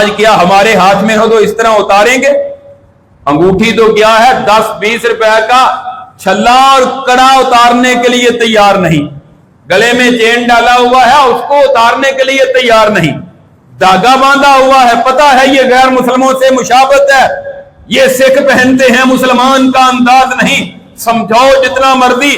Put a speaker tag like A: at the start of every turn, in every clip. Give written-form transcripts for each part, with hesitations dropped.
A: آج کیا ہمارے ہاتھ میں ہو تو اس طرح اتاریں گے؟ انگوٹھی تو کیا ہے 10-20 روپے کا چھلا اور کڑا اتارنے کے لیے تیار نہیں، گلے میں چین ڈالا ہوا ہے اس کو اتارنے کے لیے تیار نہیں، دھاگا باندھا ہوا ہے، پتا ہے یہ غیر مسلموں سے مشابہت ہے، یہ سکھ پہنتے ہیں مسلمان کا انداز نہیں، سمجھاؤ جتنا مرضی۔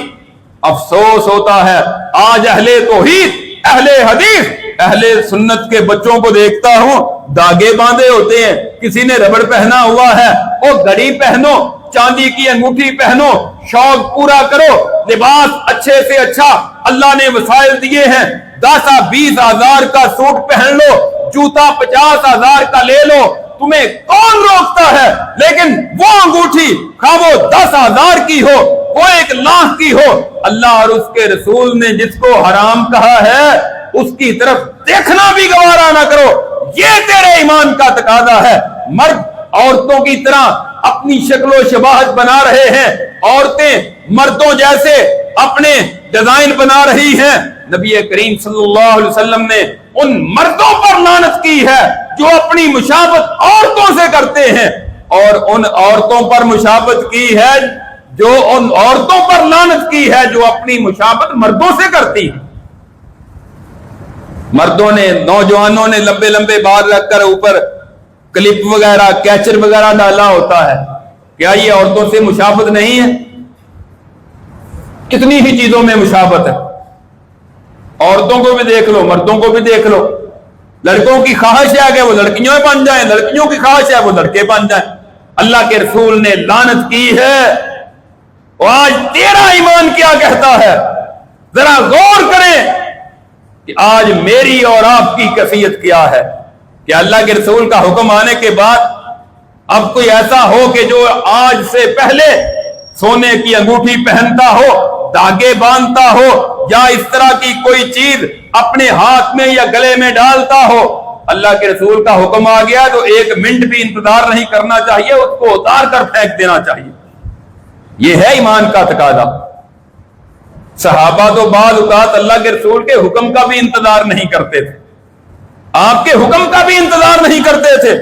A: افسوس ہوتا ہے آج اہل توحید، اہل حدیث، اہل سنت کے بچوں کو دیکھتا ہوں دھاگے باندھے ہوتے ہیں، کسی نے ربڑ پہنا ہوا ہے، وہ گھڑی پہنو، چاندی کی انگوٹھی پہنو، شوق پورا کرو، لباس اچھے سے اچھا اللہ نے وسائل دیے ہیں، 10-20 ہزار کا سوٹ پہن لو، جوتا 50 ہزار کا لے لو، تمہیں کون روکتا ہے؟ لیکن وہ انگوٹھی خواہ وہ 10 ہزار کی ہو، وہ 1 لاکھ کی ہو، اللہ اور اس کے رسول نے جس کو حرام کہا ہے اس کی طرف دیکھنا بھی گوارا نہ کرو۔ یہ تیرے ایمان کا تقاضا ہے۔ مرد عورتوں کی طرح اپنی شکل و شباہت بنا رہے ہیں، عورتیں مردوں جیسے اپنے ڈیزائن بنا رہی ہیں۔ نبی کریم صلی اللہ علیہ وسلم نے ان مردوں پر لعنت کی ہے جو اپنی مشابہت عورتوں سے کرتے ہیں، اور ان عورتوں پر مشابہت کی ہے جو ان عورتوں پر لعنت کی ہے جو اپنی مشابہت مردوں سے کرتی ہیں۔ مردوں نے، نوجوانوں نے لمبے لمبے بال رکھ کر اوپر کلپ وغیرہ، کیچر وغیرہ ڈالا ہوتا ہے، کیا یہ عورتوں سے مشابہت نہیں ہے؟ کتنی ہی چیزوں میں مشابہت ہے، عورتوں کو بھی دیکھ لو، مردوں کو بھی دیکھ لو۔ لڑکوں کی خواہش ہے کہ وہ لڑکیوں بن جائیں، لڑکیوں کی خواہش ہے وہ لڑکے بن جائیں۔ اللہ کے رسول نے لعنت کی ہے۔ اور آج تیرا ایمان کیا کہتا ہے؟ ذرا غور کریں کہ آج میری اور آپ کی کیفیت کیا ہے؟ کہ اللہ کے رسول کا حکم آنے کے بعد اب کوئی ایسا ہو کہ جو آج سے پہلے سونے کی انگوٹھی پہنتا ہو، دھاگے باندھتا ہو، یا اس طرح کی کوئی چیز اپنے ہاتھ میں یا گلے میں ڈالتا ہو، اللہ کے رسول کا حکم آ گیا تو 1 منٹ بھی انتظار نہیں کرنا چاہیے، اس کو اتار کر پھینک دینا چاہیے۔ یہ ہے ایمان کا تقاضا۔ صحابہ تو بعض اوقات اللہ کے رسول کے حکم کا بھی انتظار نہیں کرتے تھے، آپ کے حکم کا بھی انتظار نہیں کرتے تھے،